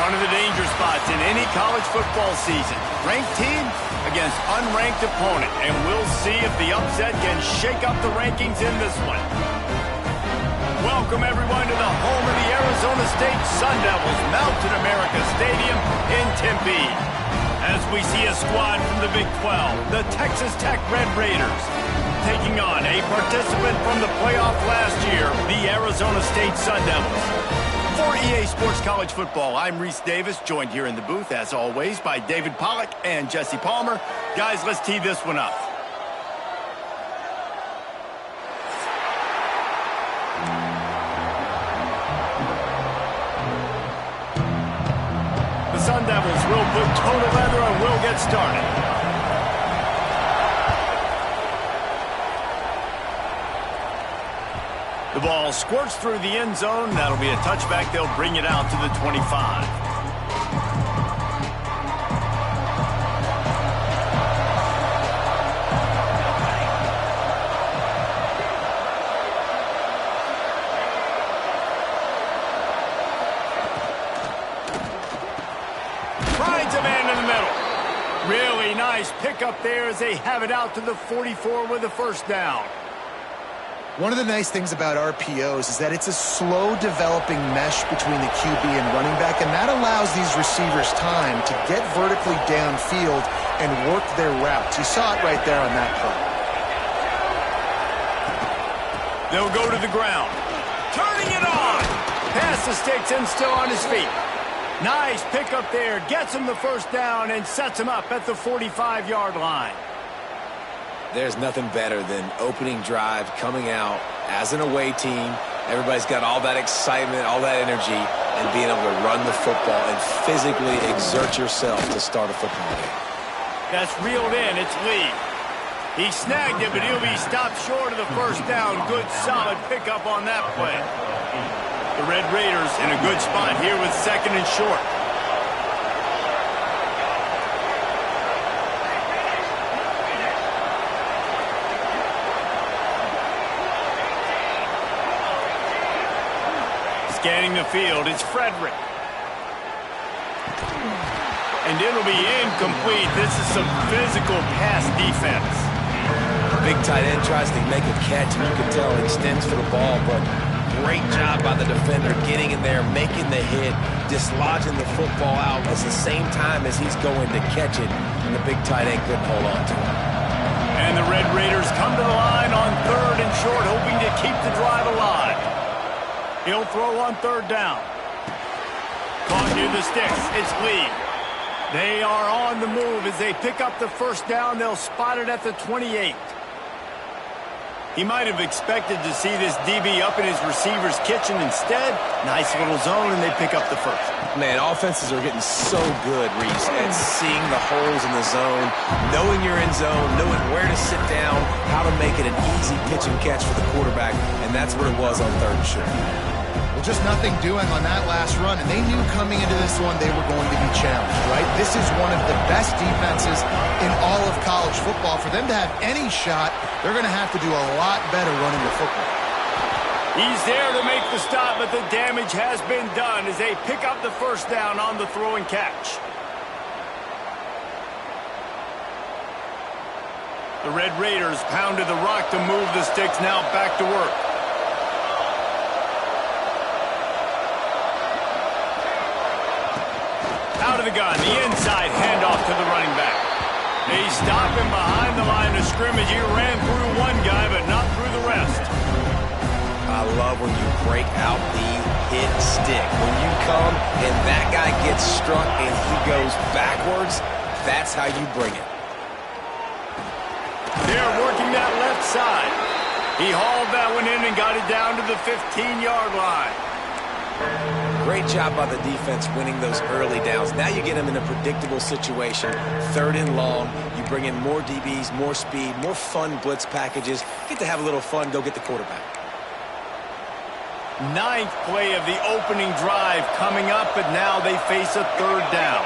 One of the danger spots in any college football season. Ranked team against unranked opponent. And we'll see if the upset can shake up the rankings in this one. Welcome, everyone, to the home of the Arizona State Sun Devils, Mountain America Stadium in Tempe. As we see a squad from the Big 12, the Texas Tech Red Raiders, taking on a participant from the playoff last year, the Arizona State Sun Devils. For EA Sports College Football, I'm Reese Davis, joined here in the booth, as always, by David Pollack and Jesse Palmer. Guys, let's tee this one up. The Sun Devils will put total leather and will get started. The ball squirts through the end zone. That'll be a touchback. They'll bring it out to the 25. Finds a man in the middle. Really nice pickup there as they have it out to the 44 with a first down. One of the nice things about RPOs is that it's a slow developing mesh between the QB and running back, and that allows these receivers time to get vertically downfield and work their routes. You saw it right there on that play. They'll go to the ground. Turning it on. Pass the sticks and still on his feet. Nice pickup there. Gets him the first down and sets him up at the 45-yard line. There's nothing better than opening drive, coming out as an away team. Everybody's got all that excitement, all that energy, and being able to run the football and physically exert yourself to start a football game. That's reeled in. It's Lee. He snagged it, but he'll be stopped short of the first down. Good, solid pickup on that play. The Red Raiders in a good spot here with second and short. Scanning the field, it's Frederick. And it'll be incomplete. This is some physical pass defense. Big tight end tries to make a catch, and you can tell he extends for the ball, but great job by the defender getting in there, making the hit, dislodging the football out at the same time as he's going to catch it, and the big tight end couldn't hold on to it. And the Red Raiders come to the line on third and short, hoping to keep the drive alive. He'll throw on third down. Caught near the sticks. It's Lee. They are on the move as they pick up the first down. They'll spot it at the 28. He might have expected to see this DB up in his receiver's kitchen. Instead, nice little zone, and they pick up the first. Man, offenses are getting so good, Reese, at seeing the holes in the zone, knowing you're in zone, knowing where to sit down, how to make it an easy pitch and catch for the quarterback, and that's what it was on third and short. Well, just nothing doing on that last run, and they knew coming into this one they were going to be challenged, right? This is one of the best defenses in all of college football. For them to have any shot, they're going to have to do a lot better running the football. He's there to make the stop, but the damage has been done as they pick up the first down on the throw and catch. The Red Raiders pounded the rock to move the sticks, now back to work. Out of the gun, the inside handoff to the running back. They stop him behind the line of scrimmage. He ran through one guy, but not through the rest. I love when you break out the hit stick. When you come and that guy gets struck and he goes backwards, that's how you bring it. They're working that left side. He hauled that one in and got it down to the 15-yard line. Great job by the defense winning those early downs. Now you get them in a predictable situation. Third and long. You bring in more DBs, more speed, more fun blitz packages. Get to have a little fun. Go get the quarterback. Ninth play of the opening drive coming up, but now they face a third down.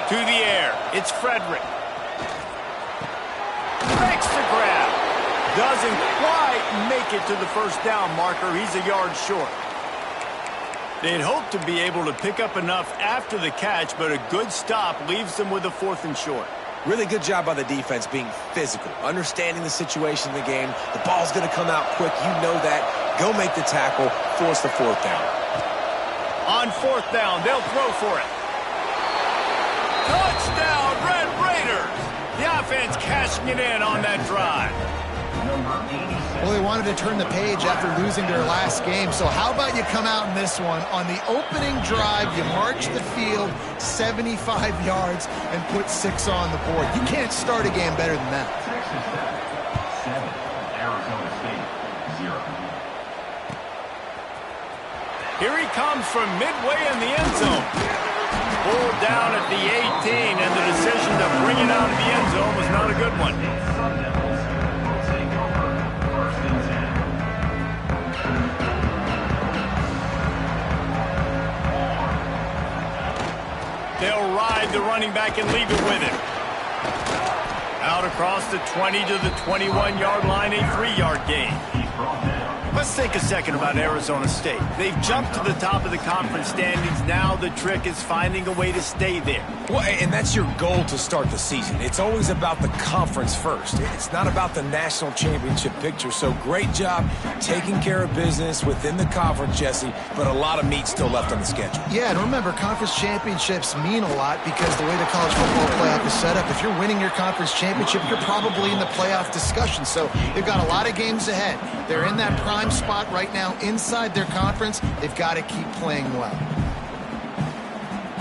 To the air. It's Frederick. Makes the Doesn't quite make it to the first down marker. He's a yard short. They'd hope to be able to pick up enough after the catch, but a good stop leaves them with a 4th and short. Really good job by the defense being physical, understanding the situation in the game. The ball's going to come out quick. You know that. Go make the tackle, force the 4th down. On 4th down, they'll throw for it. Touchdown, Red Raiders! The offense cashing it in on that drive. Well, they wanted to turn the page after losing their last game, so how about you come out in this one? On the opening drive, you march the field 75 yards and put 6 on the board. You can't start a game better than that. Texas Tech 7, Arizona State 0. Here he comes from midway in the end zone. Pulled down at the 18, and the decision to bring it out of the end zone was not a good one. They'll ride the running back and leave it with him. Out across the 20 to the 21-yard line, a 3-yard gain. Let's take a second about Arizona State. They've jumped to the top of the conference standings. Now the trick is finding a way to stay there. Well, and that's your goal to start the season. It's always about the conference first. It's not about the national championship picture. So great job taking care of business within the conference, Jesse, but a lot of meat still left on the schedule. Yeah, and remember, conference championships mean a lot because the way the college football playoff is set up, if you're winning your conference championship, you're probably in the playoff discussion. So they've got a lot of games ahead. They're in that prime spot right now inside their conference. They've got to keep playing well.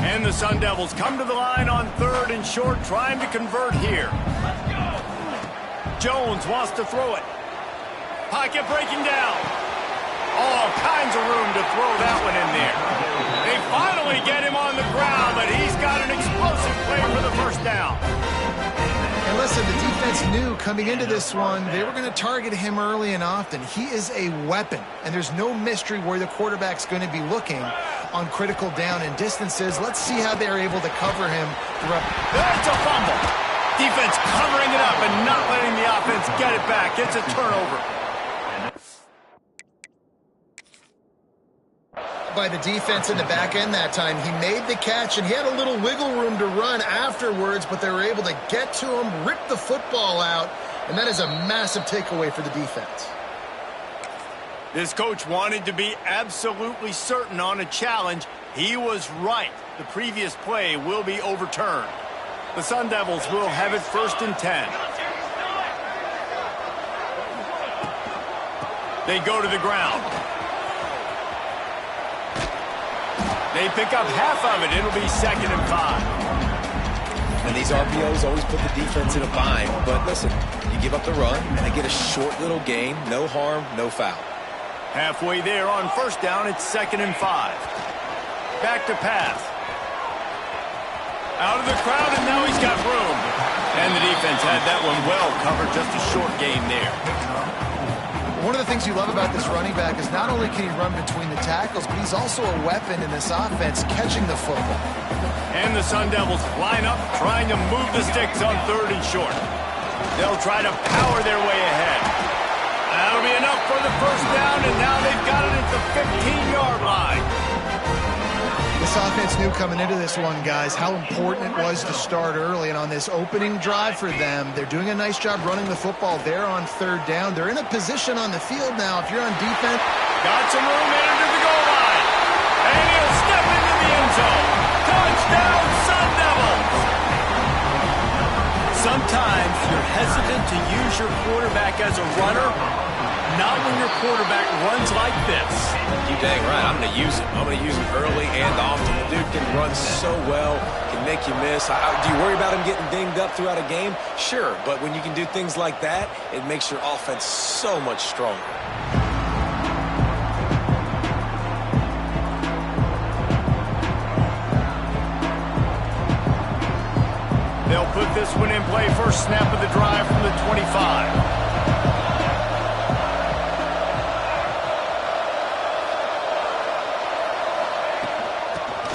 And the Sun Devils come to the line on 3rd and short, trying to convert here. Jones wants to throw it. Pocket breaking down. All kinds of room to throw that one in there. They finally get him on the ground, but he's got an explosive play for the first down. And listen, the defense knew coming into this one, they were going to target him early and often. He is a weapon, and there's no mystery where the quarterback's going to be looking on critical down and distances. Let's see how they're able to cover him throughout. That's a fumble. Defense covering it up and not letting the offense get it back. It's a turnover. By the defense in the back end that time. He made the catch, and he had a little wiggle room to run afterwards, but they were able to get to him, rip the football out, and that is a massive takeaway for the defense. This coach wanted to be absolutely certain on a challenge. He was right. The previous play will be overturned. The Sun Devils will have it 1st and 10. They go to the ground. They pick up half of it. It'll be 2nd and 5. And these RPOs always put the defense in a bind. But listen, you give up the run, and they get a short little gain. No harm, no foul. Halfway there on 1st down, it's 2nd and 5. Back to pass. Out of the crowd, and now he's got room. And the defense had that one well covered. Just a short gain there. One of the things you love about this running back is not only can he run between the tackles, but he's also a weapon in this offense catching the football. And the Sun Devils line up, trying to move the sticks on 3rd and short. They'll try to power their way ahead. That'll be enough for the 1st down, and now they've got it at the 15-yard line. This offense knew coming into this one, guys, how important it was to start early. And on this opening drive for them, they're doing a nice job running the football there on 3rd down. They're in a position on the field now. If you're on defense. Got some room headed to the goal line. And he'll step into the end zone. Touchdown, Sun Devils. Sometimes you're hesitant to use your quarterback as a runner. Not when your quarterback runs like this. You dang right. I'm going to use him. I'm going to use him early and often. The dude can run so well, can make you miss. Do you worry about him getting dinged up throughout a game? Sure, but when you can do things like that, it makes your offense so much stronger. They'll put this one in play. First snap of the drive from the 25.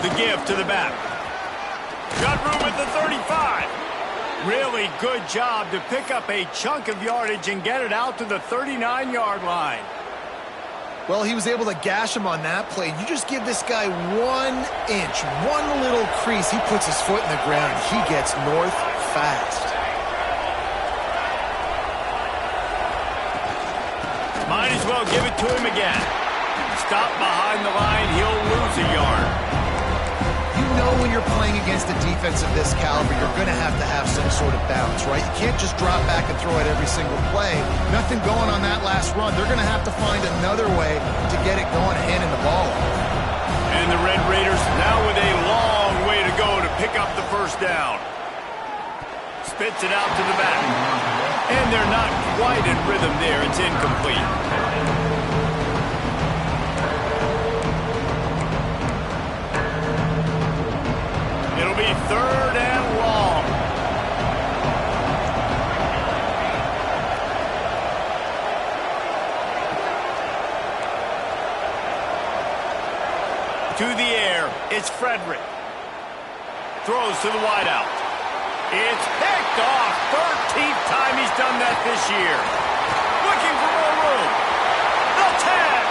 The give to the back. Got room at the 35. Really good job to pick up a chunk of yardage and get it out to the 39-yard line. Well, he was able to gash him on that play. You just give this guy 1 inch, one little crease. He puts his foot in the ground, and he gets north fast. Might as well give it to him again. Stop behind the line, he'll lose a yard. You know when you're playing against a defense of this caliber, you're going to have some sort of balance, right? You can't just drop back and throw it every single play. Nothing going on that last run. They're going to have to find another way to get it going, handing the ball off. And the Red Raiders now with a long way to go to pick up the first down. Spits it out to the back. And they're not quite in rhythm there. It's incomplete. It'll be 3rd and long. To the air, it's Frederick. Throws to the wideout. It's picked off. 13th time he's done that this year. Looking for more room. The tag.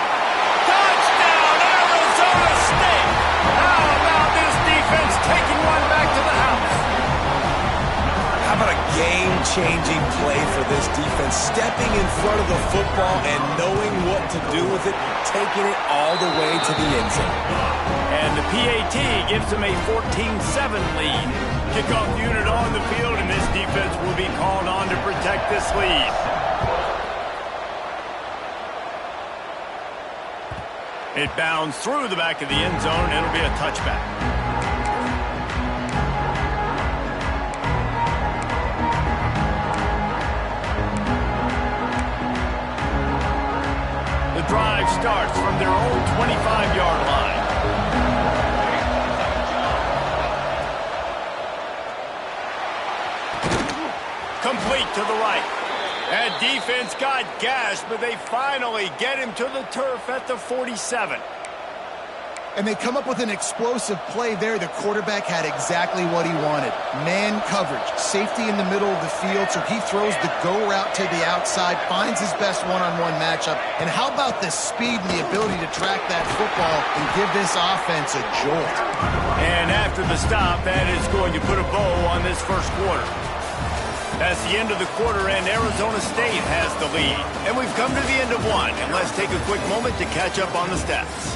Touchdown, Arizona State. How about this defense taking one back to the house? How about a game-changing play for this defense? Stepping in front of the football and knowing what to do with it, taking it all the way to the end zone. And the PAT gives them a 14-7 lead. Kickoff unit on the field, and this defense will be called on to protect this lead. It bounds through the back of the end zone, and it'll be a touchback. The drive starts from their own 25-yard line. Complete to the right. That defense got gashed, but they finally get him to the turf at the 47. And they come up with an explosive play there. The quarterback had exactly what he wanted. Man coverage, safety in the middle of the field, so he throws the go route to the outside, finds his best one-on-one matchup. And how about the speed and the ability to track that football and give this offense a jolt? And after the stop, that is going to put a bow on this first quarter. That's the end of the quarter, and Arizona State has the lead. And we've come to the end of one, and let's take a quick moment to catch up on the stats.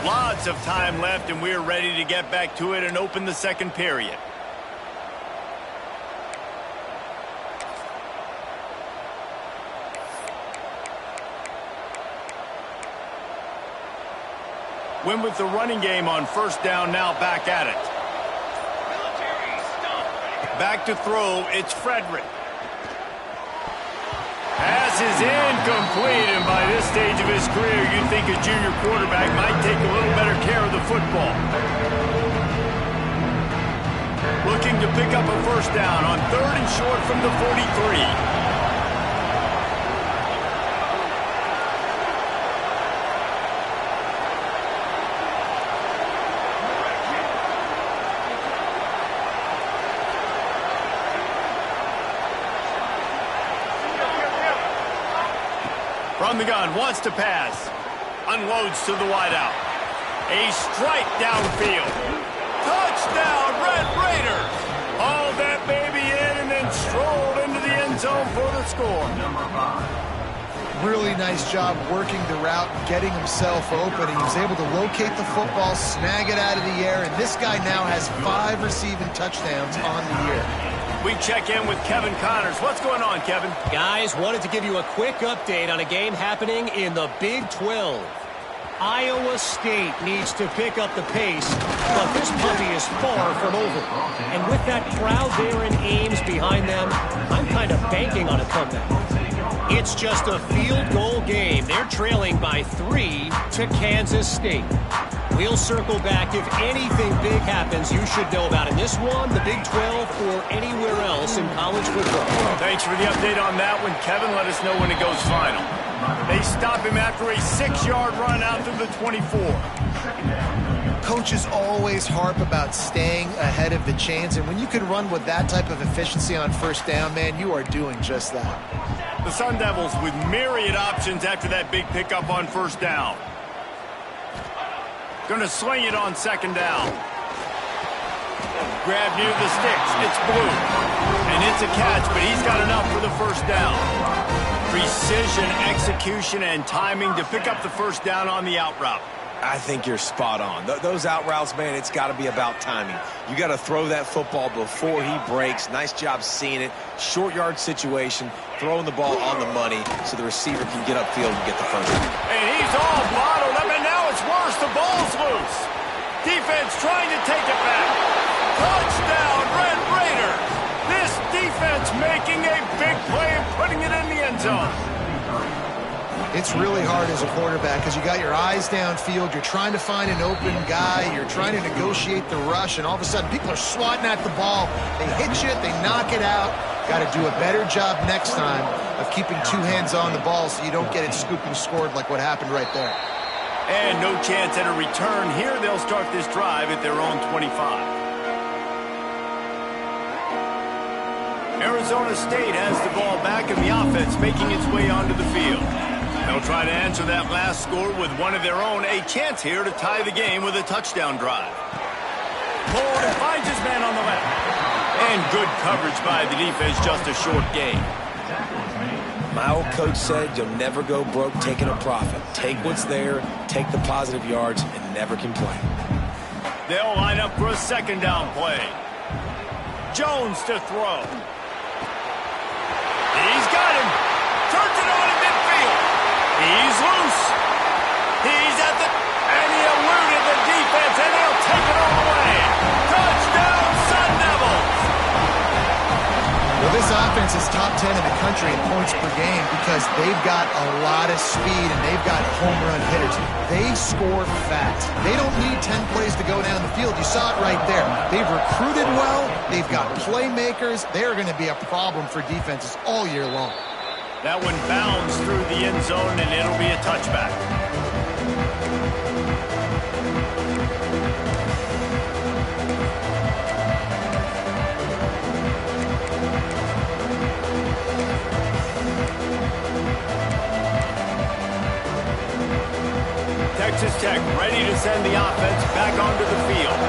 Lots of time left, and we're ready to get back to it and open the second period. Win with the running game on first down, now back at it. Back to throw, it's Frederick. Pass is incomplete, and by this stage of his career, you'd think a junior quarterback might take a little better care of the football. Looking to pick up a first down on 3rd and short from the 43. From the gun, wants to pass. Unloads to the wideout. A strike downfield. Touchdown, Red Raiders! Hauled that baby in and then strolled into the end zone for the score. Really nice job working the route, getting himself open. He was able to locate the football, snag it out of the air, and this guy now has 5 receiving touchdowns on the year. We check in with Kevin Connors. What's going on, Kevin? Guys, wanted to give you a quick update on a game happening in the Big 12. Iowa State needs to pick up the pace, but this puppy is far from over. And with that crowd there in Ames behind them, I'm kind of banking on a comeback. It's just a field goal game. They're trailing by 3 to Kansas State. We'll circle back. If anything big happens, you should know about in this one, the Big 12, or anywhere else in college football. Thanks for the update on that one, Kevin. Let us know when it goes final. They stop him after a 6-yard run out to the 24. Coaches always harp about staying ahead of the chains, and when you can run with that type of efficiency on first down, man, you are doing just that. The Sun Devils with myriad options after that big pickup on first down. Going to swing it on second down. Grab near the sticks. It's blue. And it's a catch, but he's got enough for the first down. Precision, execution, and timing to pick up the first down on the out route. I think you're spot on. Those out routes, man, it's got to be about timing. You got to throw that football before he breaks. Nice job seeing it. Short yard situation, throwing the ball on the money so the receiver can get upfield and get the first down. And he's all bottled up, and now it's worse. The ball's loose. Defense trying to take it back. Touchdown, Red Raiders. This defense making a big play and putting it in the end zone. It's really hard as a quarterback because you got your eyes downfield. You're trying to find an open guy. You're trying to negotiate the rush, and all of a sudden people are swatting at the ball. They hit you. They knock it out. Got to do a better job next time of keeping two hands on the ball so you don't get it scooped and scored like what happened right there. And no chance at a return here. They'll start this drive at their own 25. Arizona State has the ball back, and the offense making its way onto the field. They'll try to answer that last score with one of their own. A chance here to tie the game with a touchdown drive. Ford finds his man on the left. And good coverage by the defense, just a short gain. My old coach said you'll never go broke taking a profit. Take what's there, take the positive yards, and never complain. They'll line up for a second down play. Jones to throw. He's got him. Turns it on in midfield. He's loose. He's at the... And he eluded the defense, and he'll take it all away. Touchdown, Sun Devils. Well, this offense is top 10 in the country in points per game because they've got a lot of speed and they've got home run hitters. They score fast. They don't need 10 plays to go down the field. You saw it right there. They've recruited well. They've got playmakers. They're going to be a problem for defenses all year long. That one bounds through the end zone, and it'll be a touchback. Texas Tech ready to send the offense back onto the field.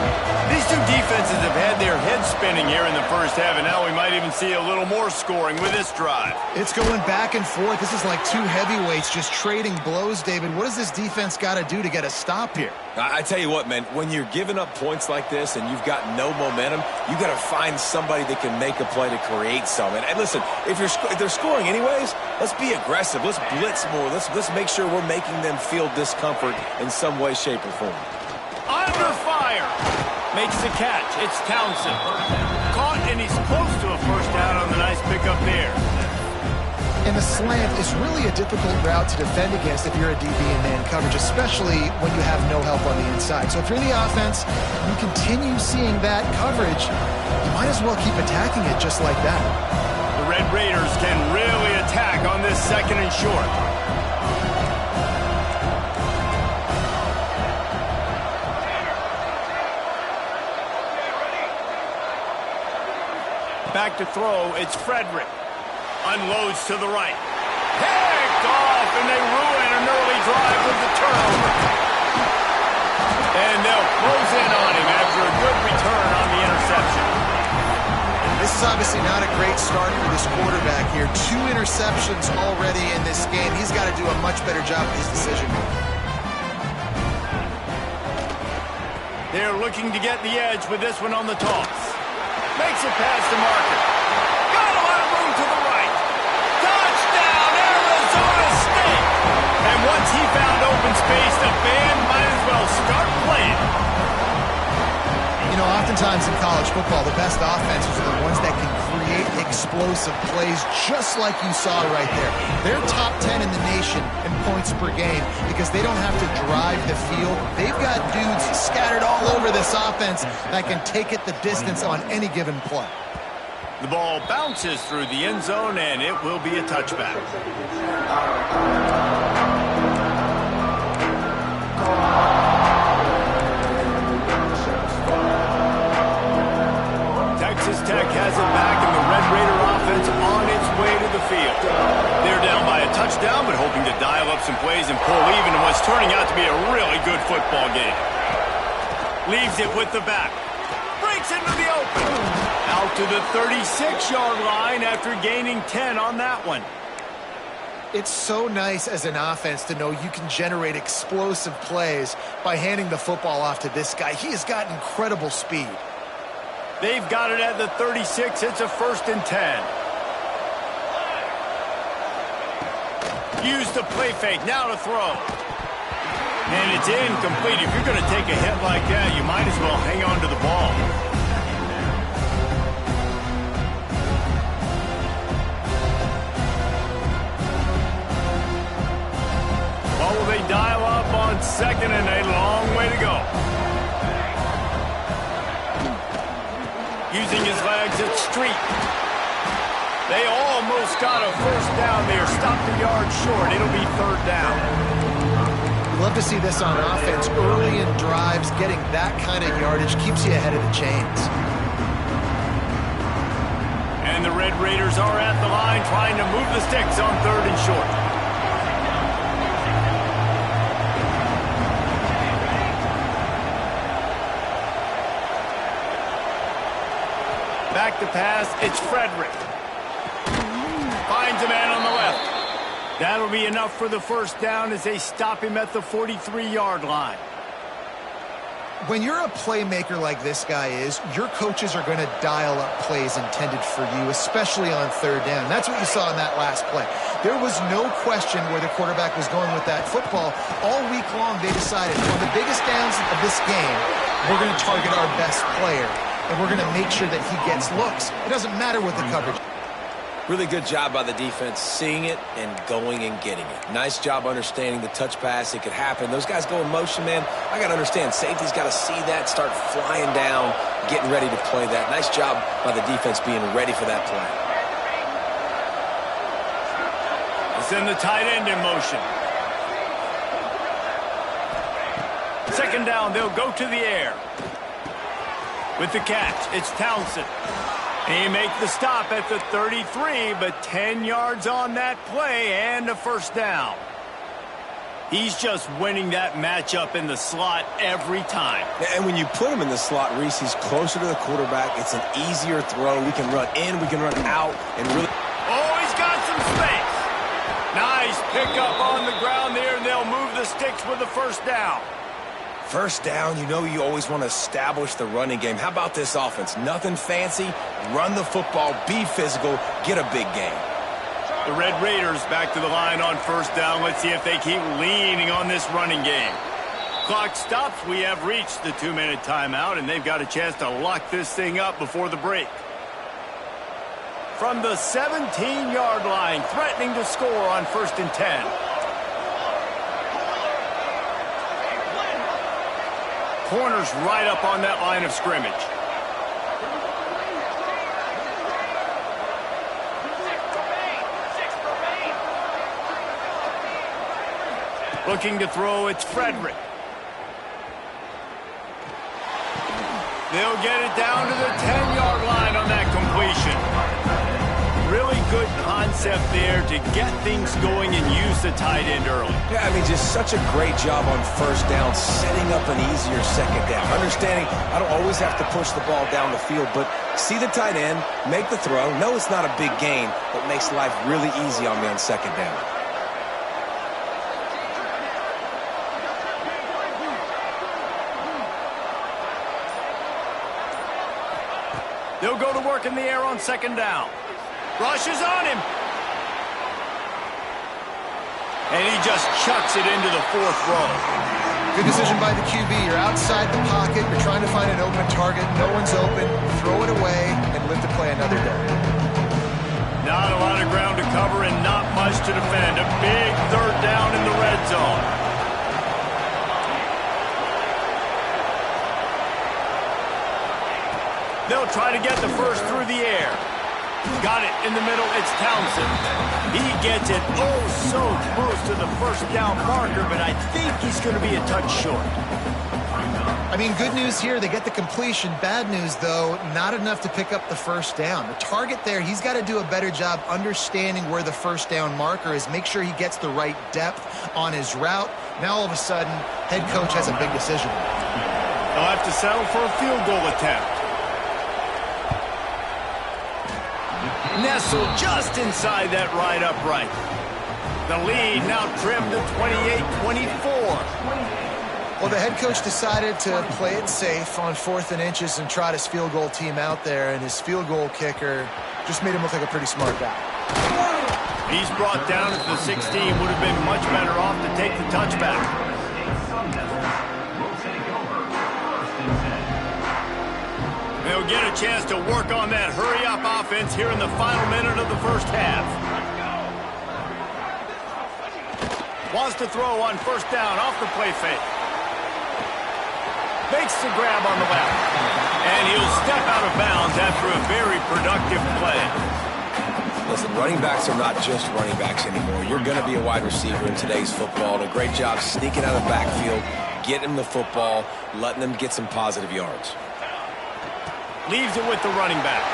These two defenses have had their heads spinning here in the first half, and now we might even see a little more scoring with this drive. It's going back and forth. This is like two heavyweights just trading blows, David. What does this defense got to do to get a stop here? I tell you what, man, when you're giving up points like this and you've got no momentum, you got to find somebody that can make a play to create something. And listen, if they're scoring anyways, let's be aggressive. Let's blitz more. Let's make sure we're making them feel discomfort in some way, shape, or form. Under fire. Makes the catch. It's Townsend. Caught, and he's close to a first down on the nice pickup there. And the slant is really a difficult route to defend against if you're a DB in man coverage, especially when you have no help on the inside. So if you're the offense, you continue seeing that coverage, you might as well keep attacking it just like that. The Red Raiders can really attack on this second and short. Back to throw, it's Frederick. Unloads to the right. Picked off, and they ruin an early drive with the turnover. And they'll close in on him after a good return on the interception. This is obviously not a great start for this quarterback here. 2 interceptions already in this game. He's got to do a much better job with his decision making. They're looking to get the edge with this one on the toss. Makes it past the marker. Got a lot of room to the right. Touchdown, Arizona State. And once he found open space, the band might as well start playing. You know, oftentimes in college football, the best offenses are the ones that can create explosive plays just like you saw right there. They're top 10 in the nation in points per game because they don't have to drive the field. They've got dudes scattered all over this offense that can take it the distance on any given play. The ball bounces through the end zone, and it will be a touchback. up some plays and pull even in what's turning out to be a really good football game. Leaves it with the back. Breaks into the open. Out to the 36-yard line after gaining 10 on that one. It's so nice as an offense to know you can generate explosive plays by handing the football off to this guy. He has got incredible speed. They've got it at the 36. It's a 1st and 10. Use the play fake. Now to throw. And it's incomplete. If you're going to take a hit like that, you might as well hang on to the ball. Well, will they dial up on 2nd and a long way to go? Using his legs at Street. They almost got a 1st down there. Stopped a yard short. It'll be 3rd down. Love to see this on offense. Early in drives, getting that kind of yardage keeps you ahead of the chains. And the Red Raiders are at the line trying to move the sticks on 3rd and short. Back to pass, it's Frederick. Finds a man on the left. That'll be enough for the 1st down as they stop him at the 43-yard line. When you're a playmaker like this guy is, your coaches are going to dial up plays intended for you, especially on 3rd down. That's what you saw in that last play. There was no question where the quarterback was going with that football. All week long, they decided on the biggest downs of this game, we're going to target our best player, and we're going to make sure that he gets looks. It doesn't matter what the coverage. Really good job by the defense, seeing it and going and getting it. Nice job understanding the touch pass. It could happen. Those guys go in motion, man. I got to understand. Safety's got to see that, start flying down, getting ready to play that. Nice job by the defense being ready for that play. Send the tight end in motion. 2nd down, they'll go to the air. With the catch, it's Townsend. They make the stop at the 33, but 10 yards on that play and a 1st down. He's just winning that matchup in the slot every time. And when you put him in the slot, Reese, he's closer to the quarterback. It's an easier throw. We can run in, we can run out, and really... Oh, he's got some space. Nice pickup on the ground there, and they'll move the sticks with the 1st down. 1st down, you know you always want to establish the running game. How about this offense? Nothing fancy. Run the football, be physical, get a big gain. The Red Raiders back to the line on 1st down. Let's see if they keep leaning on this running game. Clock stops. We have reached the 2-minute timeout, and they've got a chance to lock this thing up before the break. From the 17-yard line, threatening to score on 1st and 10. Corners right up on that line of scrimmage. Looking to throw, it's Frederick. They'll get it down to the 10-yard line on that completion. Really good concept there to get things going and use the tight end early. Yeah, I mean, just such a great job on 1st down, setting up an easier 2nd down. Understanding I don't always have to push the ball down the field, but see the tight end, make the throw. No, it's not a big gain, but makes life really easy on me on 2nd down. They'll go to work in the air on 2nd down. Rushes on him. And he just chucks it into the 4th row. Good decision by the QB. You're outside the pocket. You're trying to find an open target. No one's open. Throw it away and live to play another day. Not a lot of ground to cover and not much to defend. A big 3rd down in the red zone. They'll try to get the 1st through the air. Got it in the middle. It's Townsend. He gets it so close to the 1st down marker, but I think he's going to be a touch short. I mean, good news here, they get the completion. Bad news, though, not enough to pick up the first down. The target there, he's got to do a better job understanding where the first down marker is, make sure he gets the right depth on his route. Now, all of a sudden, head coach has a big decision. They'll have to settle for a field goal attempt. Nestled just inside that right upright. The lead now trimmed to 28-24. Well, the head coach decided to play it safe on 4th and inches and trot his field goal team out there, and his field goal kicker just made him look like a pretty smart guy. He's brought down at the 16. Would have been much better off to take the touchback. They'll get a chance to work on that hurry-up offense here in the final minute of the first half. Wants to throw on first down off the play fake. Makes the grab on the left. And he'll step out of bounds after a very productive play. Listen, running backs are not just running backs anymore. You're going to be a wide receiver in today's football. And a great job sneaking out of the backfield, getting the football, letting them get some positive yards. Leaves it with the running back.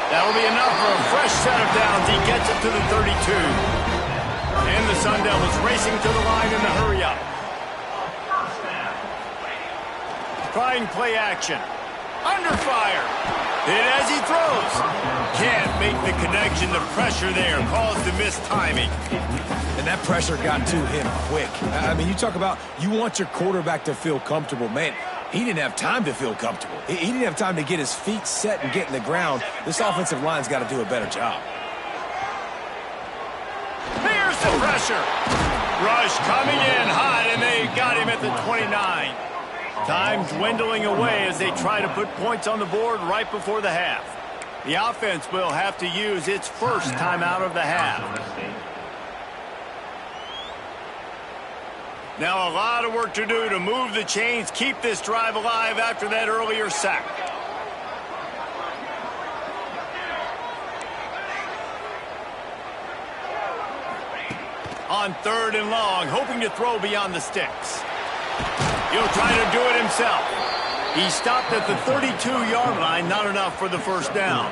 That'll be enough for a fresh set of downs. He gets it to the 32. And the Sun Devils racing to the line in the hurry-up. Trying play action. Under fire. Hit as he throws. Can't make the connection. The pressure there caused the missed timing. And that pressure got to him quick. I mean, you talk about you want your quarterback to feel comfortable. Man, he didn't have time to feel comfortable. He didn't have time to get his feet set and get in the ground. This offensive line's got to do a better job. Here's the pressure. Rush coming in hot, and they got him at the 29. Time dwindling away as they try to put points on the board right before the half. The offense will have to use its first timeout of the half. Now a lot of work to do to move the chains, keep this drive alive after that earlier sack. On 3rd and long, hoping to throw beyond the sticks. He'll try to do it himself. He stopped at the 32-yard line, not enough for the first down.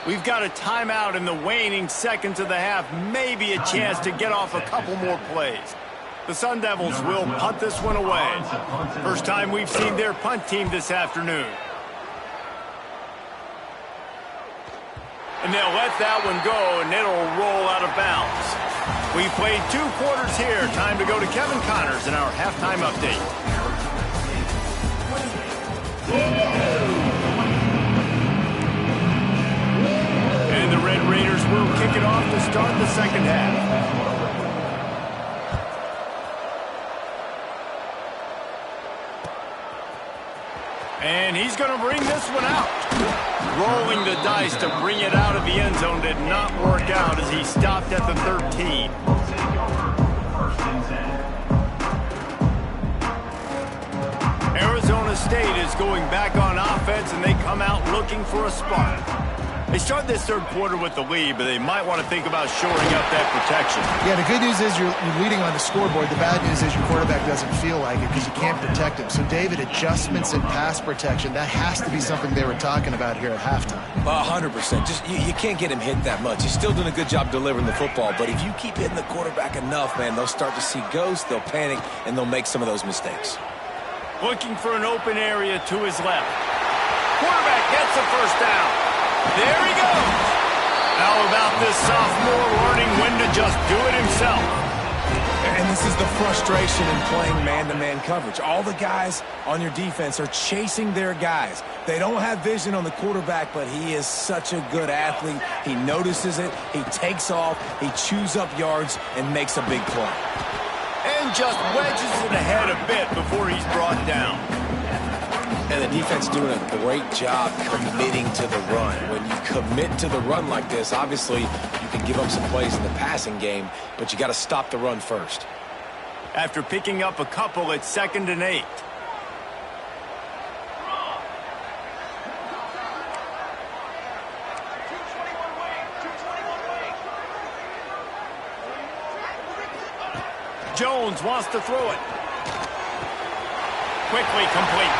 We've got a timeout in the waning seconds of the half, maybe a chance to get off a couple more plays. The Sun Devils will punt this one away. First time we've seen their punt team this afternoon. And they'll let that one go, and it'll roll out of bounds. We've played 2 quarters here. Time to go to Kevin Connors in our halftime update. And the Red Raiders will kick it off to start the second half. And he's going to bring this one out. Rolling the dice to bring it out of the end zone did not work out as he stopped at the 13. Arizona State is going back on offense, and they come out looking for a spark. They start this third quarter with the lead, but they might want to think about shoring up that protection. Yeah, the good news is you're leading on the scoreboard. The bad news is your quarterback doesn't feel like it because you can't protect him. So, David, adjustments in pass protection, that has to be something they were talking about here at halftime. 100%. Just you can't get him hit that much. He's still doing a good job delivering the football, but if you keep hitting the quarterback enough, man, they'll start to see ghosts, they'll panic, and they'll make some of those mistakes. Looking for an open area to his left. Quarterback gets the first down. There he goes. How about this sophomore learning when to just do it himself? And this is the frustration in playing man-to-man coverage. All the guys on your defense are chasing their guys. They don't have vision on the quarterback, but he is such a good athlete. He notices it, he takes off, he chews up yards, and makes a big play. And just wedges it ahead a bit before he's brought down. And the defense doing a great job committing to the run. When you commit to the run like this, obviously you can give up some plays in the passing game, but you got to stop the run first. After picking up a couple, it's 2nd and 8. Jones wants to throw it. Quickly complete.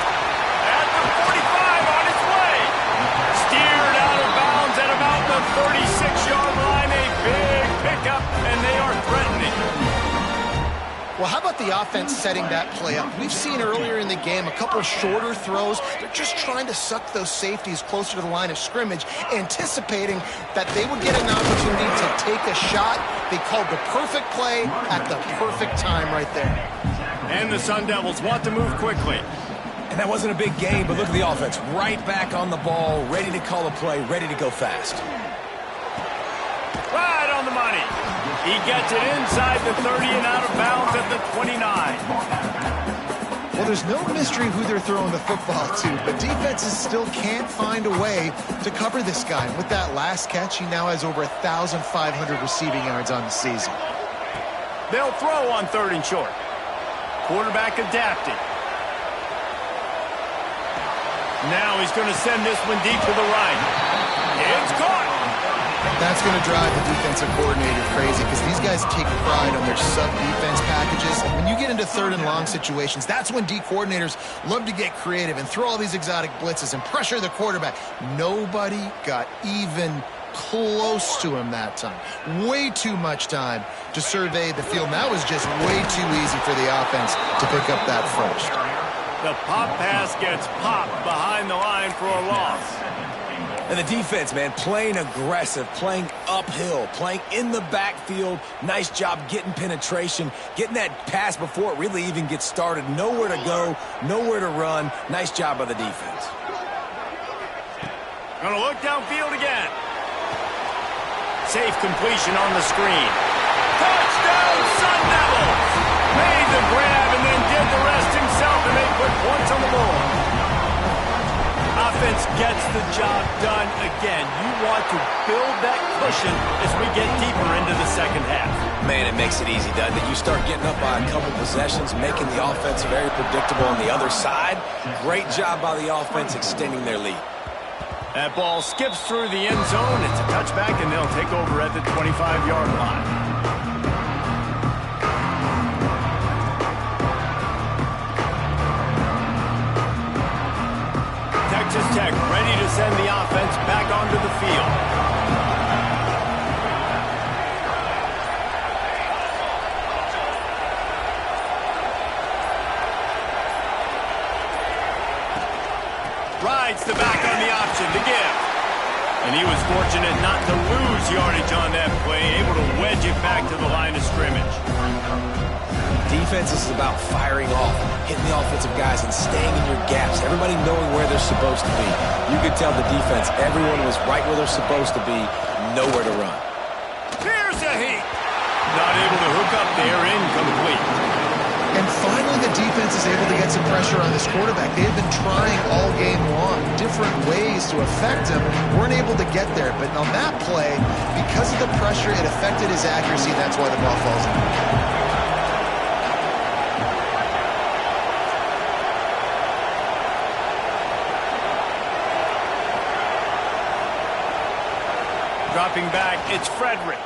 At the 45 on its way. Steered out of bounds at about the 36-yard line. A big pickup, and they are threatening. Well, how about the offense setting that play up? We've seen earlier in the game a couple shorter throws. They're just trying to suck those safeties closer to the line of scrimmage, anticipating that they would get an opportunity to take a shot. They called the perfect play at the perfect time right there. And the Sun Devils want to move quickly. And that wasn't a big game, but look at the offense. Right back on the ball, ready to call a play, ready to go fast. Right on the money. He gets it inside the 30 and out of bounds at the 29. Well, there's no mystery who they're throwing the football to, but defenses still can't find a way to cover this guy. With that last catch, he now has over 1,500 receiving yards on the season. They'll throw on 3rd and short. Quarterback adapting. Now he's going to send this one deep to the right. It's caught. That's going to drive the defensive coordinator crazy because these guys take pride on their sub-defense packages. When you get into 3rd and long situations, that's when D coordinators love to get creative and throw all these exotic blitzes and pressure the quarterback. Nobody got even close to him that time. Way too much time to survey the field. That was just way too easy for the offense to pick up that first. The pop pass gets popped behind the line for a loss. And the defense, man, playing aggressive, playing uphill, playing in the backfield. Nice job getting penetration, getting that pass before it really even gets started. Nowhere to go, nowhere to run. Nice job by the defense. Gonna look downfield again. Safe completion on the screen. Touchdown, Sun Devils! Made the grab and then did the rest himself, and they put points on the board. Offense gets the job done again. You want to build that cushion as we get deeper into the second half. Man, it makes it easy, doesn't it? You start getting up by a couple possessions, making the offense very predictable on the other side. Great job by the offense extending their lead. That ball skips through the end zone. It's a touchback, and they'll take over at the 25-yard line. Texas Tech ready to send the offense back onto the field. Rides the back on the option to give. And he was fortunate not to lose yardage on that play, able to wedge it back to the line of scrimmage. Defense is about firing off, hitting the offensive guys and staying in your gaps. Everybody knowing where they're supposed to be. You could tell the defense, everyone was right where they're supposed to be, nowhere to run. Here's a heat. Not able to hook up there, incomplete. And finally, the defense is able to get some pressure on this quarterback. They had been trying all game long, different ways to affect him, weren't able to get there. But on that play, because of the pressure, it affected his accuracy. That's why the ball falls in. Dropping back, it's Frederick.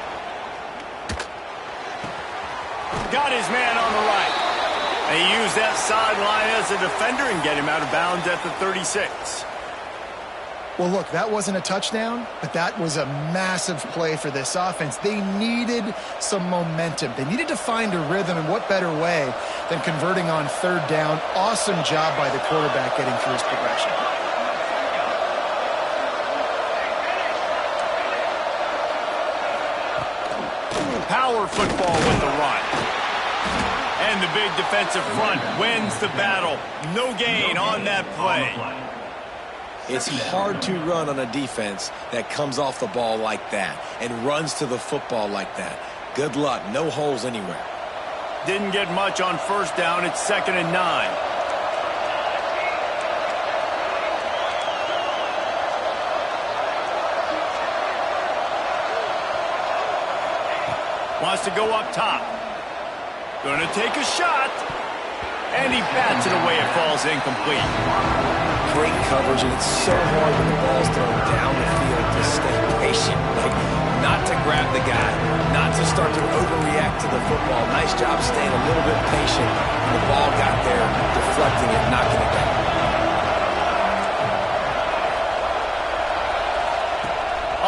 Got his man on the right. They use that sideline as a defender and get him out of bounds at the 36. Well, look, that wasn't a touchdown, but that was a massive play for this offense. They needed some momentum. They needed to find a rhythm, and what better way than converting on 3rd down. Awesome job by the quarterback getting through his progression. Power football with the run. And the big defensive front wins the battle. No gain on that play. It's hard to run on a defense that comes off the ball like that and runs to the football like that. Good luck. No holes anywhere. Didn't get much on 1st down. It's 2nd and 9. Wants to go up top. Gonna take a shot. And he bats it away. It falls incomplete. Great coverage, and it's so hard when the ball's thrown down the field to stay patient. Like, not to grab the guy, not not to start to overreact to the football. Nice job staying a little bit patient. And the ball got there, deflecting it, knocking it down.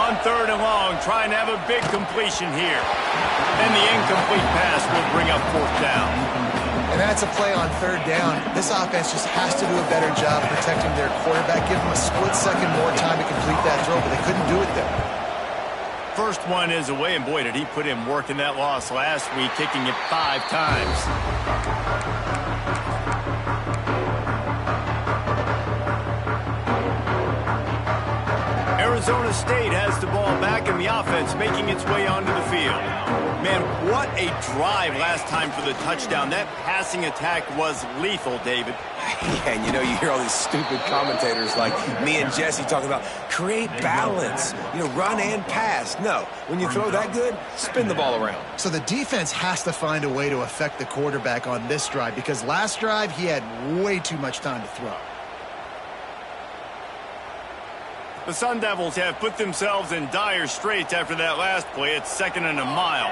On 3rd and long, trying to have a big completion here. And the incomplete pass will bring up 4th down. And that's a play on 3rd down. This offense just has to do a better job protecting their quarterback. Give them a split second more time to complete that throw, but they couldn't do it there. First one is away, and boy, did he put in work in that loss last week, kicking it 5 times. Arizona State has the ball back in the offense, making its way onto the field. Man, what a drive last time for the touchdown. That passing attack was lethal, David. Yeah, and you hear all these stupid commentators like me and Jesse talking about create balance, run and pass. No, when you throw that good, spin the ball around. So the defense has to find a way to affect the quarterback on this drive because last drive he had way too much time to throw. The Sun Devils have put themselves in dire straits after that last play. It's 2nd and a mile.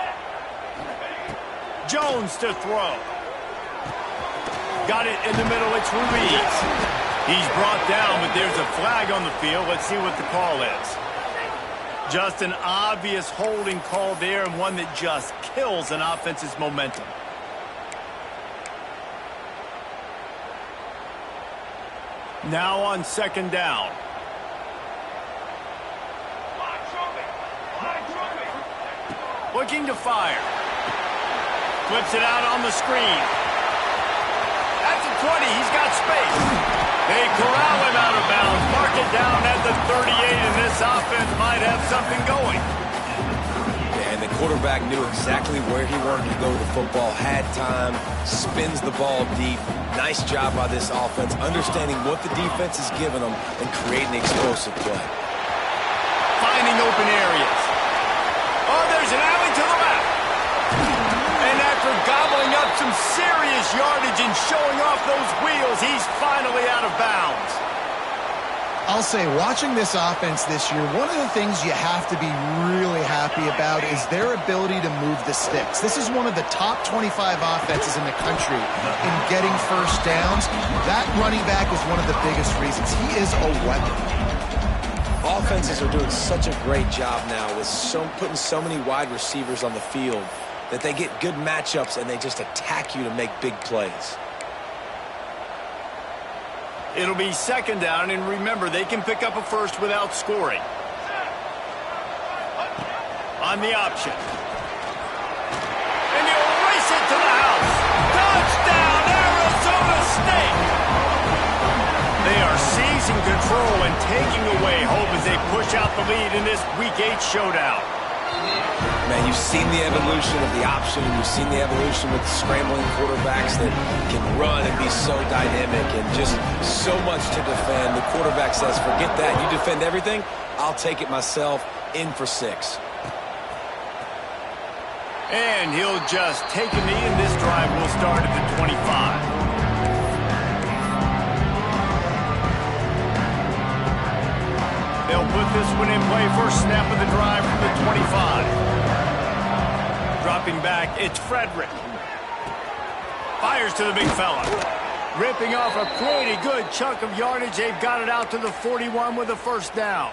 Jones to throw. Got it in the middle. It's Ruiz. He's brought down, but there's a flag on the field. Let's see what the call is. Just an obvious holding call there, and one that just kills an offense's momentum. Now on 2nd down. Looking to fire. Flips it out on the screen. That's a 20. He's got space. They corral him out of bounds. Mark it down at the 38, and this offense might have something going. Yeah, and the quarterback knew exactly where he wanted to go with the football, had time, spins the ball deep. Nice job by this offense, understanding what the defense is giving them and creating explosive play. Finding open areas. Oh, there's an alley to the left. And after gobbling up some serious yardage and showing off those wheels, he's finally out of bounds. I'll say, watching this offense this year, one of the things you have to be really happy about is their ability to move the sticks. This is one of the top 25 offenses in the country in getting first downs. That running back is one of the biggest reasons. He is a weapon. Offenses are doing such a great job now with putting so many wide receivers on the field that they get good matchups and they just attack you to make big plays. It'll be 2nd down, and remember, they can pick up a first without scoring. On the option. And he'll race it to the house. Touchdown, Arizona State! They are seizing control and taking away hope as they push out the lead in this Week 8 showdown. Man, you've seen the evolution of the option, and you've seen the evolution with scrambling quarterbacks that can run and be so dynamic and just so much to defend. The quarterback says, forget that. You defend everything, I'll take it myself. In for 6. And he'll just take a knee, and this drive will start at the 25. They'll put this one in play. First snap of the drive from the 25. Dropping back, it's Frederick. Fires to the big fella. Ripping off a pretty good chunk of yardage. They've got it out to the 41 with a first down.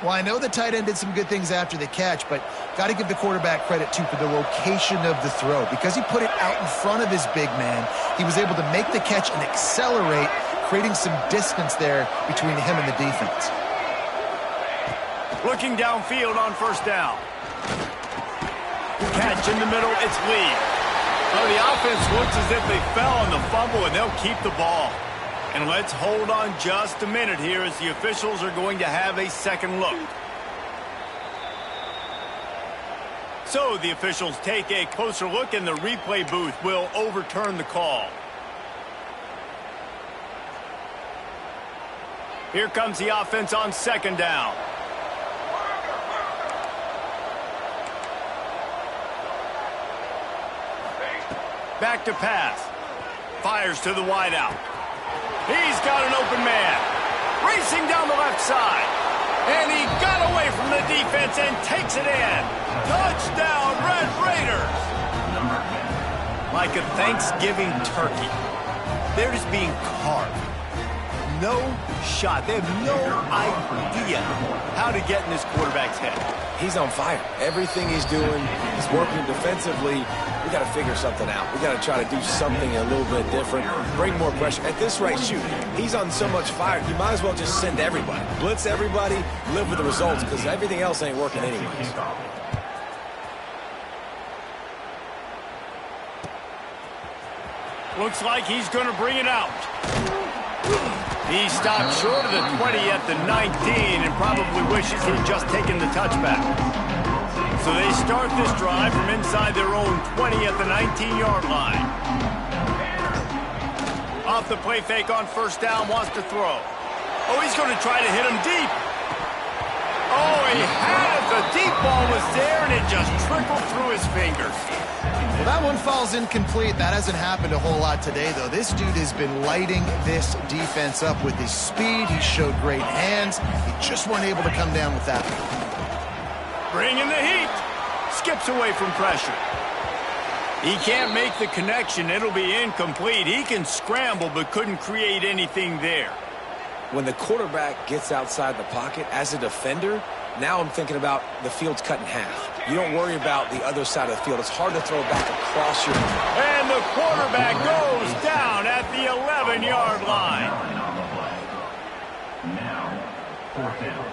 Well, I know the tight end did some good things after the catch, but got to give the quarterback credit, too, for the location of the throw. Because he put it out in front of his big man, he was able to make the catch and accelerate, creating some distance there between him and the defense. Looking downfield on first down. Catch in the middle, it's Lee. Well, the offense looks as if they fell on the fumble, and they'll keep the ball. And let's hold on just a minute here as the officials are going to have a second look. So the officials take a closer look, and the replay booth will overturn the call. Here comes the offense on second down. Back to pass. Fires to the wideout. He's got an open man. Racing down the left side. And he got away from the defense and takes it in. Touchdown! like a Thanksgiving turkey. They're just being carved. No shot. They have no idea how to get in this quarterback's head. He's on fire. Everything he's doing, he's working defensively. We got to figure something out. We got to try to do something a little bit different, bring more pressure. At this rate, shoot, he's on so much fire, you might as well just send everybody. Blitz everybody, live with the results, because everything else ain't working anyways. Looks like he's going to bring it out. He stopped short of the 20 at the 19 and probably wishes he'd just taken the touchback. So they start this drive from inside their own 20 at the 19-yard line. Off the play fake on first down, wants to throw. Oh, he's going to try to hit him deep. Oh, he had it. The deep ball was there, and it just trickled through his fingers. Well, that one falls incomplete. That hasn't happened a whole lot today, though. This dude has been lighting this defense up with his speed. He showed great hands. He just weren't able to come down with that one. Bringing the heat. Skips away from pressure. He can't make the connection. It'll be incomplete. He can scramble, but couldn't create anything there. When the quarterback gets outside the pocket as a defender, now I'm thinking about the field's cut in half. You don't worry about the other side of the field. It's hard to throw back across your... And the quarterback goes down at the 11-yard line. Now, fourth down.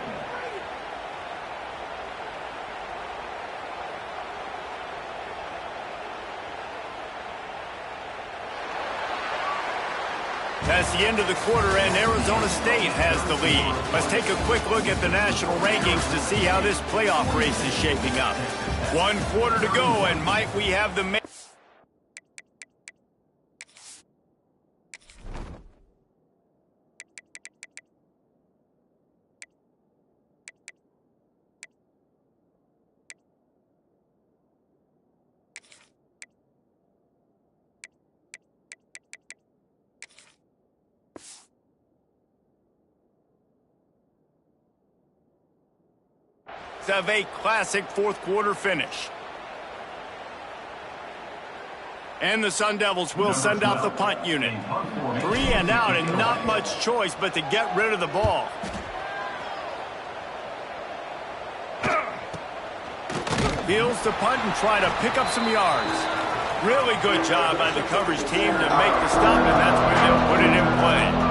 That's the end of the quarter, and Arizona State has the lead. Let's take a quick look at the national rankings to see how this playoff race is shaping up. 1 quarter to go, and might we have the... have a classic fourth quarter finish. And the Sun Devils will send out the punt unit. 3 and out, and not much choice but to get rid of the ball. Fields to punt and try to pick up some yards. Really good job by the coverage team to make the stop, and that's where they'll put it in play.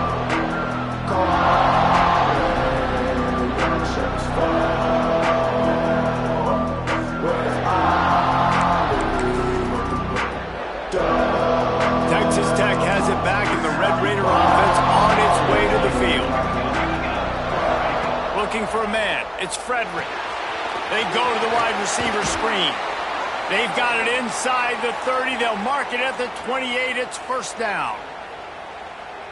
Texas Tech has it back, and the Red Raider offense on its way to the field. Looking for a man. It's Frederick. They go to the wide receiver screen. They've got it inside the 30. They'll mark it at the 28. It's first down.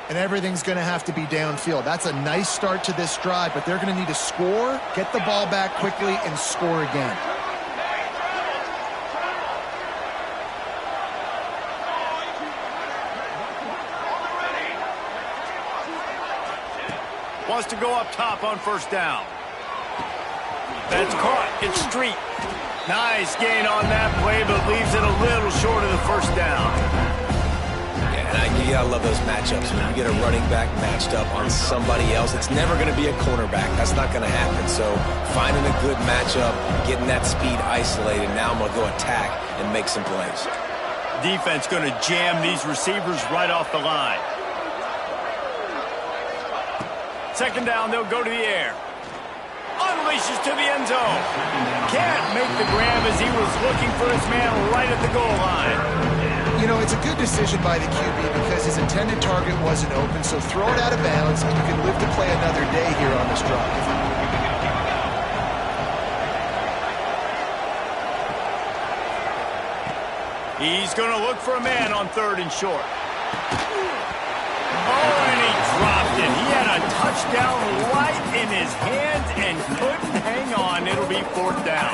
And everything's going to have to be downfield. That's a nice start to this drive, but they're going to need to score, get the ball back quickly, and score again. Wants to go up top on first down. That's caught. It's Street. Nice gain on that play, but leaves it a little short of the first down. Yeah, and you gotta love those matchups. When you get a running back matched up on somebody else, it's never going to be a cornerback. That's not going to happen. So finding a good matchup, getting that speed isolated. Now I'm going to go attack and make some plays. Defense going to jam these receivers right off the line. Second down, they'll go to the air. Unleashes to the end zone. Can't make the grab as he was looking for his man right at the goal line. You know, it's a good decision by the QB because his intended target wasn't open, so throw it out of bounds, and you can live to play another day here on this drive. He's going to look for a man on third and short. Oh, and he dropped it. He had a touchdown right in his hands and couldn't hang on. It'll be fourth down.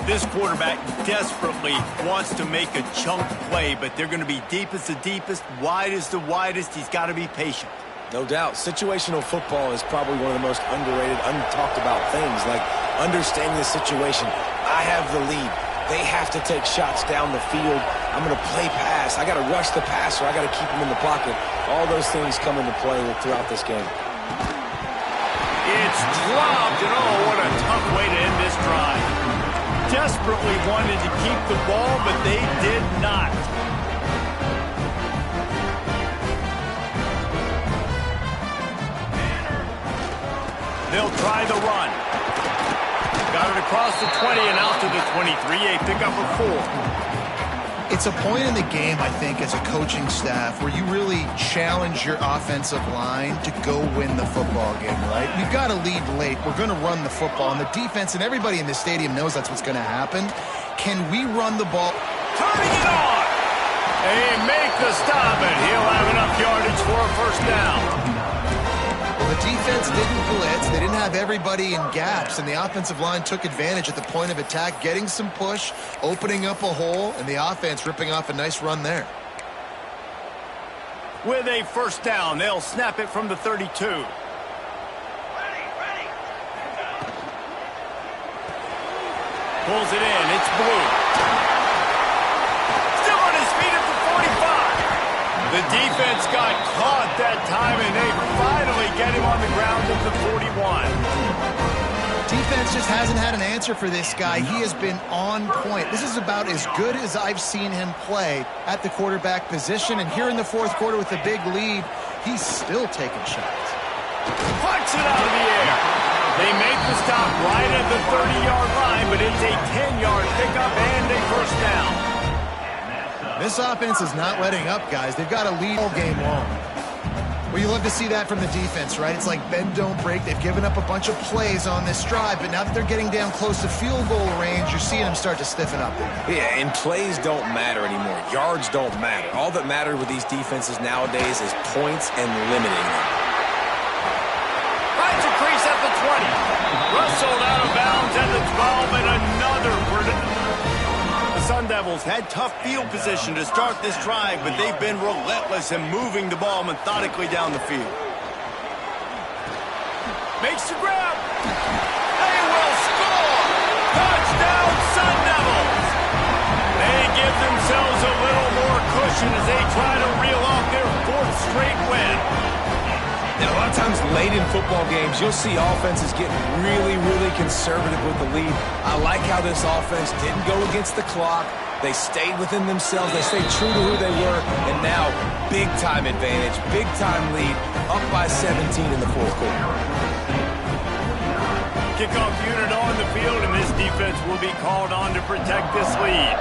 This quarterback desperately wants to make a chunk play, but they're going to be deep as the deepest, wide as the widest. He's got to be patient. No doubt. Situational football is probably one of the most underrated, untalked about things, like understanding the situation. I have the lead. They have to take shots down the field. I'm going to play pass. I got to rush the passer. I got to keep him in the pocket. All those things come into play throughout this game. It's dropped, and oh, what a tough way to end this drive. Desperately wanted to keep the ball, but they did not. They'll try the run. Got it across the 20 and out to the 23, a pickup of 4. It's a point in the game, I think, as a coaching staff where you really challenge your offensive line to go win the football game, right? We've got to lead late. We're going to run the football, and the defense and everybody in the stadium knows that's what's going to happen. Can we run the ball? Turning it on! They make the stop, and he'll have enough yardage for a first down. The defense didn't blitz. They didn't have everybody in gaps, and the offensive line took advantage at the point of attack, getting some push, opening up a hole, and the offense ripping off a nice run there. With a first down, they'll snap it from the 32. Pulls it in. It's Blue. Still on his feet at the 45. The defense got caught that time, and they finally get him on the ground at the 41. Defense just hasn't had an answer for this guy. He has been on point. This is about as good as I've seen him play at the quarterback position. And here in the fourth quarter with a big lead, he's still taking shots. Punch it out of the air. They make the stop right at the 30-yard line, but it's a 10-yard pickup and a first down. This offense is not letting up, guys. They've got a lead all game long. Well, you love to see that from the defense, right? It's like bend, don't break. They've given up a bunch of plays on this drive, but now that they're getting down close to field goal range, you're seeing them start to stiffen up. Yeah, and plays don't matter anymore. Yards don't matter. All that matters with these defenses nowadays is points and limiting them. Finds a crease at the 20. Rustled out of bounds at the 12, and another for the Sun Devils had tough field position to start this drive, but they've been relentless in moving the ball methodically down the field. Makes the grab. They will score. Touchdown, Sun Devils. They give themselves a little more cushion as they try to reel off their fourth straight win. Now, a lot of times late in football games, you'll see offenses getting really, really conservative with the lead. I like how this offense didn't go against the clock. They stayed within themselves. They stayed true to who they were. And now, big-time advantage, big-time lead, up by 17 in the fourth quarter. Kickoff unit on the field, and this defense will be called on to protect this lead.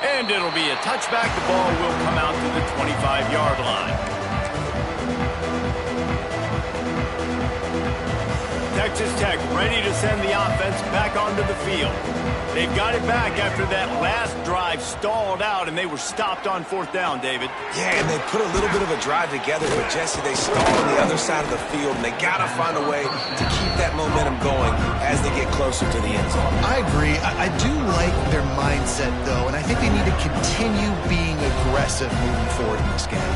And it'll be a touchback. The ball will come out to the 25-yard line. Texas Tech ready to send the offense back onto the field. They've got it back after that last drive stalled out, and they were stopped on fourth down, David. Yeah, and they put a little bit of a drive together, but Jesse, they stalled on the other side of the field, and they got to find a way to keep that momentum going as they get closer to the end zone. I agree. I do like their mindset, though, and I think they need to continue being aggressive moving forward in this game.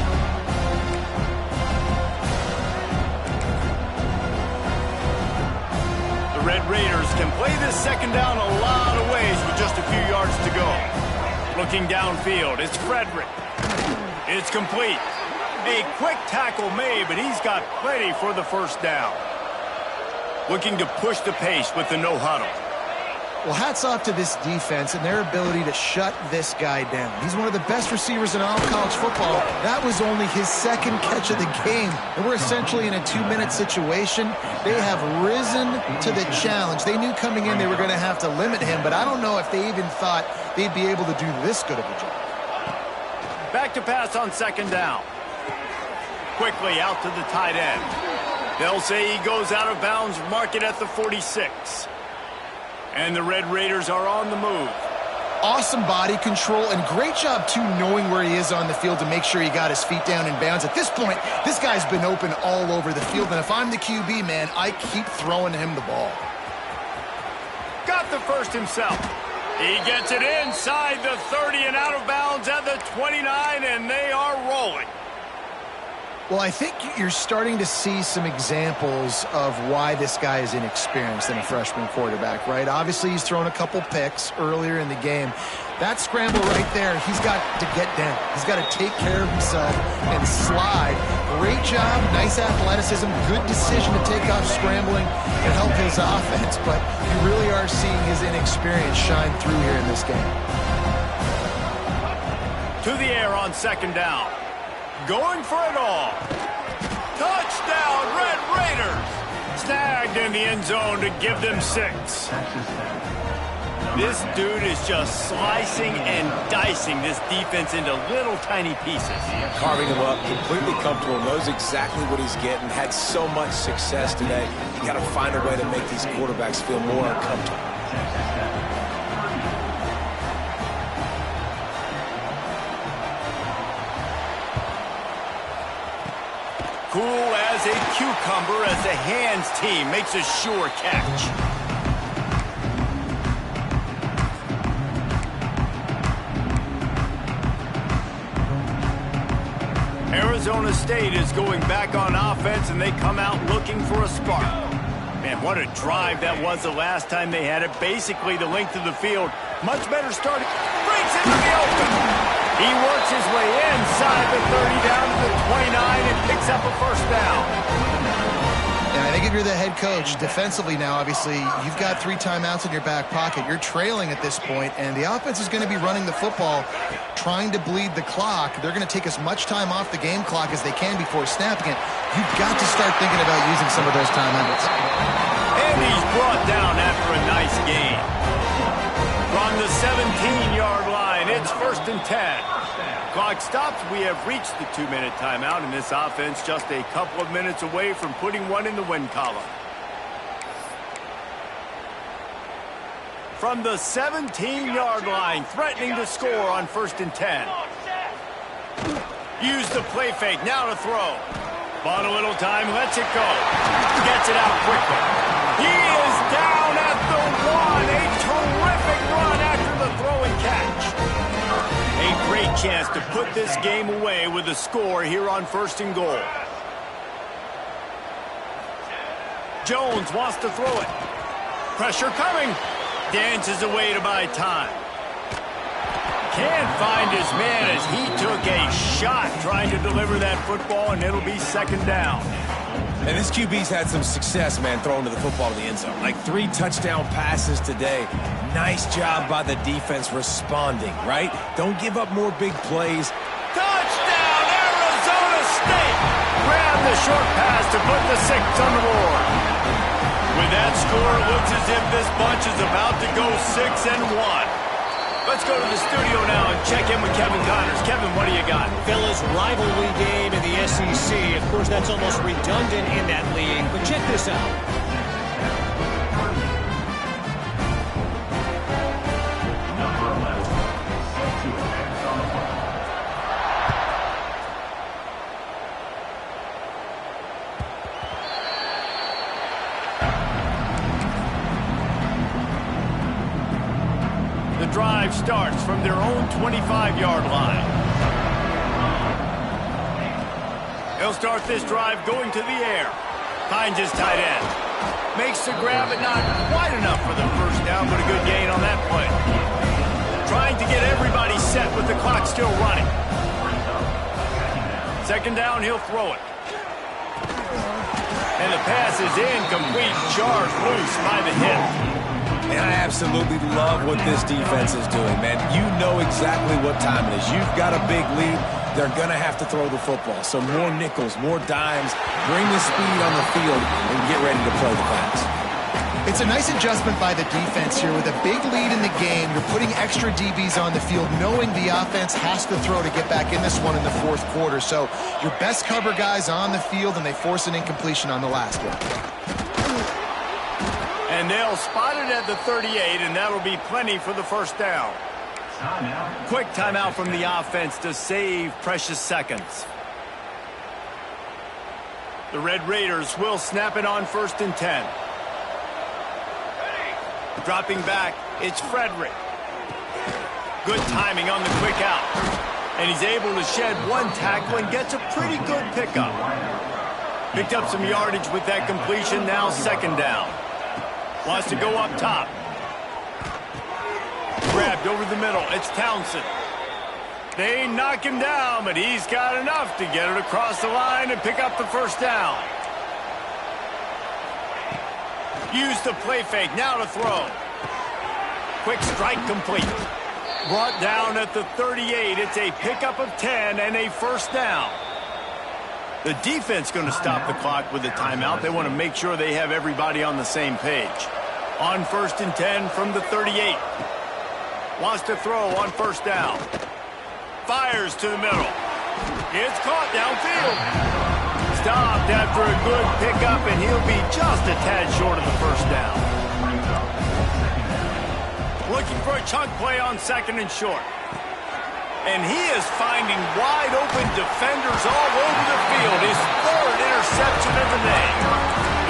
Red Raiders can play this second down a lot of ways with just a few yards to go. Looking downfield, it's Frederick. It's complete. A quick tackle made, but he's got plenty for the first down. Looking to push the pace with the no huddle. Well, hats off to this defense and their ability to shut this guy down. He's one of the best receivers in all of college football. That was only his second catch of the game. And we're essentially in a 2-minute situation. They have risen to the challenge. They knew coming in they were going to have to limit him, but I don't know if they even thought they'd be able to do this good of a job. Back to pass on second down. Quickly out to the tight end. They'll say he goes out of bounds, mark it at the 46. And the Red Raiders are on the move. Awesome body control and great job, too, knowing where he is on the field to make sure he got his feet down in bounds. At this point, this guy's been open all over the field, and if I'm the QB, man, I keep throwing him the ball. Got the first himself. He gets it inside the 30 and out of bounds at the 29, and they are rolling. Well, I think you're starting to see some examples of why this guy is inexperienced in a freshman quarterback, right? Obviously, he's thrown a couple picks earlier in the game. That scramble right there, he's got to get down. He's got to take care of himself and slide. Great job, nice athleticism, good decision to take off scrambling and help his offense, but you really are seeing his inexperience shine through here in this game. To the air on second down. Going for it all. Touchdown, Red Raiders. Snagged in the end zone to give them 6. This dude is just slicing and dicing this defense into little tiny pieces. Carving him up, completely comfortable, knows exactly what he's getting, had so much success today. You got to find a way to make these quarterbacks feel more uncomfortable. Cool as a cucumber as the hands team makes a sure catch. Arizona State is going back on offense, and they come out looking for a spark. Man, what a drive that was the last time they had it. Basically the length of the field. Much better start. Breaks into the open. He works his way inside the 30 down to the 29 and picks up a first down. And I think if you're the head coach, defensively now, obviously, you've got 3 timeouts in your back pocket. You're trailing at this point, and the offense is going to be running the football, trying to bleed the clock. They're going to take as much time off the game clock as they can before snapping it. You've got to start thinking about using some of those timeouts. And he's brought down after a nice gain. From the 17-yard line, it's 1st and 10. Clock stops. We have reached the 2-minute timeout, and this offense just a couple of minutes away from putting one in the win column. From the 17-yard line, threatening to score on 1st and 10. Use the play fake, now to throw. Bought a little time, lets it go. Gets it out quickly. He is down at the 1. A terrific run after the throw and catch. A great chance to put this game away with a score here on 1st and goal. Jones wants to throw it. Pressure coming. Dances away to buy time. Can't find his man as he took a shot trying to deliver that football, and it'll be 2nd down. And this QB's had some success, man, throwing to the football to the end zone. Like 3 touchdown passes today. Nice job by the defense responding, right? Don't give up more big plays. Touchdown, Arizona State! Grab the short pass to put the 6 on the board. With that score, it looks as if this bunch is about to go 6-1. Let's go to the studio now and check in with Kevin Connors. Kevin, what do you got? Fellas, rivalry game in the SEC. Of course, that's almost redundant in that league, but check this out. Number 11, set to advance on the play. The drive starts from their own 25-yard line. He'll start this drive going to the air. Finds his tight end. Makes the grab, but not quite enough for the first down, but a good gain on that play. Trying to get everybody set with the clock still running. 2nd down, he'll throw it. And the pass is incomplete. Charged loose by the hip. And I absolutely love what this defense is doing, man. You know exactly what time it is. You've got a big lead. They're going to have to throw the football. So more nickels, more dimes. Bring the speed on the field and get ready to play the pass. It's a nice adjustment by the defense here. With a big lead in the game, you're putting extra DBs on the field, knowing the offense has to throw to get back in this one in the 4th quarter. So your best cover guys on the field, and they force an incompletion on the last one. And they'll spot it at the 38, and that'll be plenty for the first down. Quick timeout from the offense to save precious seconds. The Red Raiders will snap it on 1st and 10. Dropping back, it's Frederick. Good timing on the quick out. And he's able to shed one tackle and gets a pretty good pickup. Picked up some yardage with that completion, now second down. Wants to go up top. Grabbed over the middle, it's Townsend. They knock him down, but he's got enough to get it across the line and pick up the first down. Use the play fake, now to throw. Quick strike complete. Brought down at the 38. It's a pickup of 10 and a first down. The defense going to stop the clock with a timeout. They want to make sure they have everybody on the same page. On 1st and 10 from the 38. Wants to throw on first down. Fires to the middle. It's caught downfield. Stopped after a good pickup, and he'll be just a tad short of the first down. Looking for a chunk play on 2nd and short. And he is finding wide open defenders all over the field. His 3rd interception of the day.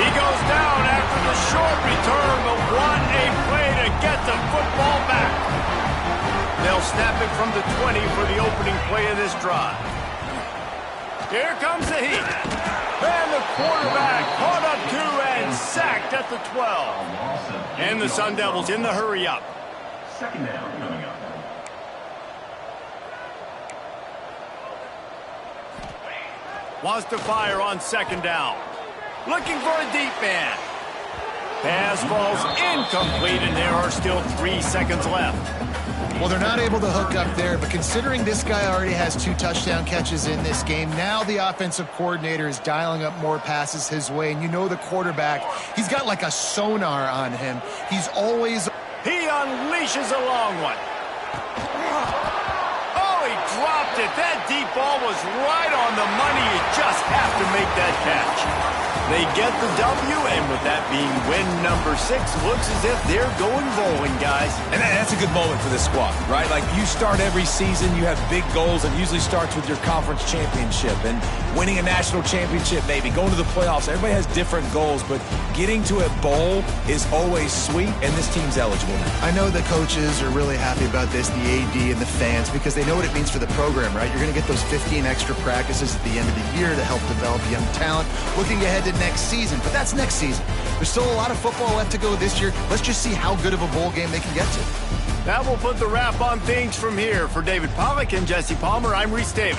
He goes down after the short return, but what a play to get the football back. They'll snap it from the 20 for the opening play of this drive. Here comes the heat. And the quarterback caught up 2 and sacked at the 12. And the Sun Devils in the hurry up. Second down coming up. Wants to fire on 2nd down. Looking for a deep man. Pass falls incomplete, and there are still 3 seconds left. Well, they're not able to hook up there, but considering this guy already has 2 touchdown catches in this game, now the offensive coordinator is dialing up more passes his way, and you know the quarterback, he's got like a sonar on him. He's always... He unleashes a long one. Oh, he dropped it. That deep ball was right on the money. You just have to make that catch. They get the W, and with that being win number 6, looks as if they're going bowling, guys. And that's a good moment for this squad, right? Like, you start every season, you have big goals, and it usually starts with your conference championship and winning a national championship, maybe going to the playoffs. Everybody has different goals, but getting to a bowl is always sweet, and this team's eligible now. I know the coaches are really happy about this, the AD and the fans, because they know what it means for the program, right? You're going to get those 15 extra practices at the end of the year to help develop young talent. Looking ahead to next season, but that's next season. There's still a lot of football left to go this year. Let's just see how good of a bowl game they can get to. That will put the wrap on things from here. For David Pollack and Jesse Palmer, I'm Reese Davis.